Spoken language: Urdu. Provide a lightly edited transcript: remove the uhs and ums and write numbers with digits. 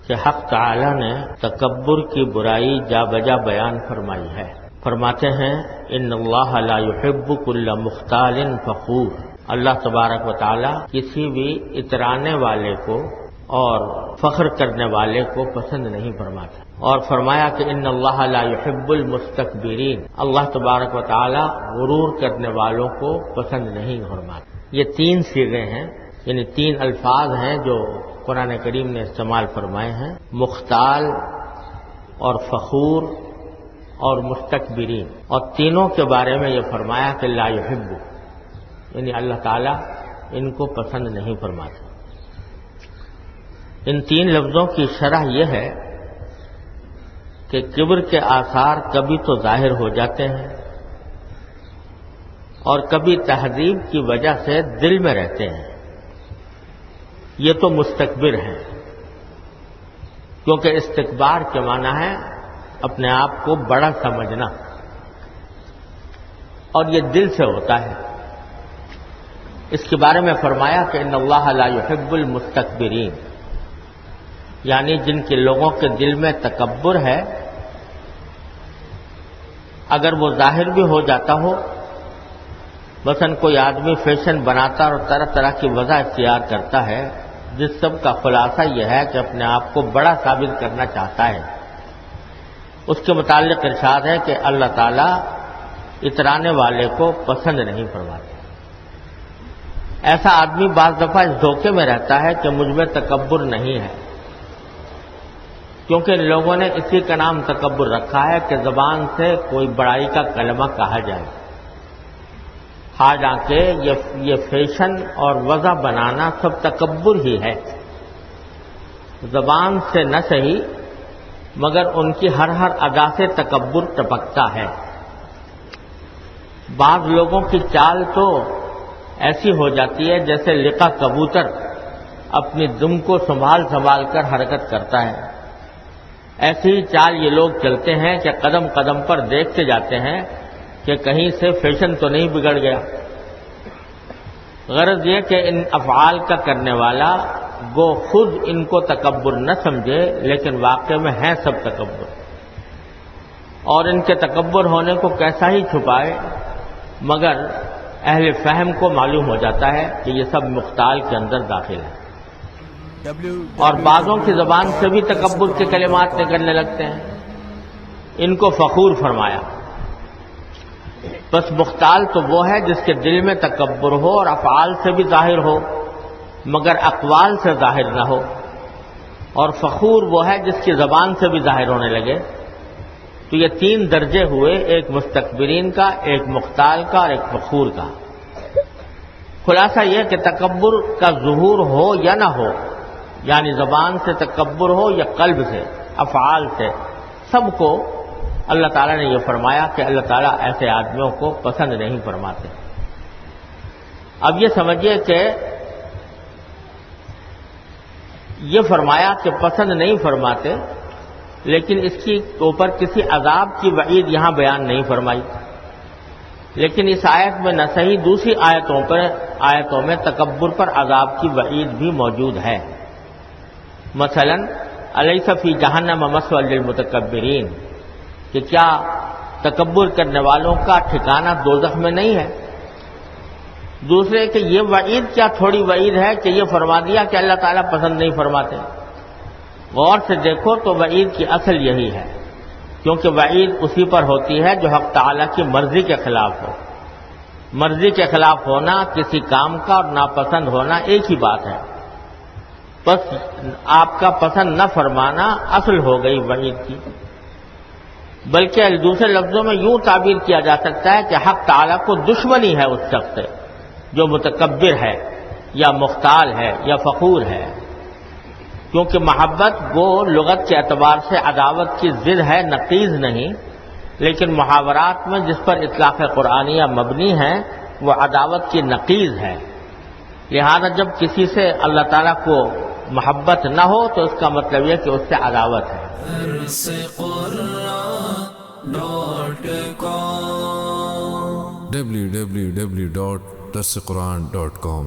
کہ حق تعالی نے تکبر کی برائی جا بجا بیان فرمائی ہے۔ فرماتے ہیں ان اللہ لا يحب كل مختال فخور، اللہ تبارک و تعالی کسی بھی اترانے والے کو اور فخر کرنے والے کو پسند نہیں فرماتا، اور فرمایا کہ ان اللہ لا يحب المستكبرین، اللہ تبارک و تعالی غرور کرنے والوں کو پسند نہیں فرماتا۔ یہ تین صیغے ہیں، یعنی تین الفاظ ہیں جو قرآن کریم نے استعمال فرمائے ہیں، مختال اور فخور اور مستکبرین، اور تینوں کے بارے میں یہ فرمایا کہ لا يحب، یعنی اللہ تعالیٰ ان کو پسند نہیں فرماتا۔ ان تین لفظوں کی شرح یہ ہے کہ کبر کے آثار کبھی تو ظاہر ہو جاتے ہیں اور کبھی تہذیب کی وجہ سے دل میں رہتے ہیں، یہ تو مستکبر ہیں، کیونکہ استکبار کے معنی ہے اپنے آپ کو بڑا سمجھنا، اور یہ دل سے ہوتا ہے۔ اس کے بارے میں فرمایا کہ ان اللہ لا يحب المستکبرین، یعنی جن کے لوگوں کے دل میں تکبر ہے، اگر وہ ظاہر بھی ہو جاتا ہو، مثلا کوئی آدمی فیشن بناتا اور طرح طرح کی وجہ اختیار کرتا ہے، جس سب کا خلاصہ یہ ہے کہ اپنے آپ کو بڑا ثابت کرنا چاہتا ہے، اس کے متعلق ارشاد ہے کہ اللہ تعالیٰ اترانے والے کو پسند نہیں فرماتے۔ ایسا آدمی بعض دفعہ اس دھوکے میں رہتا ہے کہ مجھ میں تکبر نہیں ہے، کیونکہ ان لوگوں نے اسی کا نام تکبر رکھا ہے کہ زبان سے کوئی بڑائی کا کلمہ کہا جائے، ہاں جا کے یہ فیشن اور وضع بنانا سب تکبر ہی ہے، زبان سے نہ صحیح مگر ان کی ہر ادا سے تکبر ٹپکتا ہے۔ بعض لوگوں کی چال تو ایسی ہو جاتی ہے جیسے لقا کبوتر اپنی دم کو سنبھال کر حرکت کرتا ہے، ایسی ہی چال یہ لوگ چلتے ہیں کہ قدم قدم پر دیکھتے جاتے ہیں کہ کہیں سے فیشن تو نہیں بگڑ گیا۔ غرض یہ کہ ان افعال کا کرنے والا گو خود ان کو تکبر نہ سمجھے، لیکن واقع میں ہے سب تکبر، اور ان کے تکبر ہونے کو کیسا ہی چھپائے مگر اہل فہم کو معلوم ہو جاتا ہے کہ یہ سب مختال کے اندر داخل ہے، اور بعضوں کی زبان سے بھی تکبر کے کلمات نکلنے لگتے ہیں، ان کو فخور فرمایا۔ بس مختال تو وہ ہے جس کے دل میں تکبر ہو اور افعال سے بھی ظاہر ہو مگر اقوال سے ظاہر نہ ہو، اور فخور وہ ہے جس کی زبان سے بھی ظاہر ہونے لگے۔ تو یہ تین درجے ہوئے، ایک مستکبرین کا، ایک مختال کا اور ایک فخور کا۔ خلاصہ یہ کہ تکبر کا ظہور ہو یا نہ ہو، یعنی زبان سے تکبر ہو یا قلب سے، افعال سے، سب کو اللہ تعالیٰ نے یہ فرمایا کہ اللہ تعالیٰ ایسے آدمیوں کو پسند نہیں فرماتے۔ اب یہ سمجھیے کہ یہ فرمایا کہ پسند نہیں فرماتے، لیکن اس کے اوپر کسی عذاب کی وعید یہاں بیان نہیں فرمائی، لیکن اس آیت میں نہ صحیح دوسری آیتوں میں تکبر پر عذاب کی وعید بھی موجود ہے۔ مثلا الیس فی جہنم مثوی للمتکبرین، کہ کیا تکبر کرنے والوں کا ٹھکانہ دوزخ میں نہیں ہے؟ دوسرے کہ یہ وعید کیا تھوڑی وعید ہے کہ یہ فرما دیا کہ اللہ تعالیٰ پسند نہیں فرماتے۔ غور سے دیکھو تو وعید کی اصل یہی ہے، کیونکہ وعید اسی پر ہوتی ہے جو حق تعالیٰ کی مرضی کے خلاف ہو۔ مرضی کے خلاف ہونا کسی کام کا اور ناپسند ہونا ایک ہی بات ہے، بس آپ کا پسند نہ فرمانا اصل ہو گئی وعید کی۔ بلکہ دوسرے لفظوں میں یوں تعبیر کیا جا سکتا ہے کہ حق تعالیٰ کو دشمنی ہے اس شخص سے جو متکبر ہے یا مختال ہے یا فخور ہے، کیونکہ محبت وہ لغت کے اعتبار سے عداوت کی ضد ہے، نقیض نہیں، لیکن محاورات میں جس پر اطلاق قرآنیہ مبنی ہے وہ عداوت کی نقیض ہے۔ لہذا جب کسی سے اللہ تعالیٰ کو محبت نہ ہو تو اس کا مطلب یہ کہ اس سے عداوت ہے۔ www.darsequran.com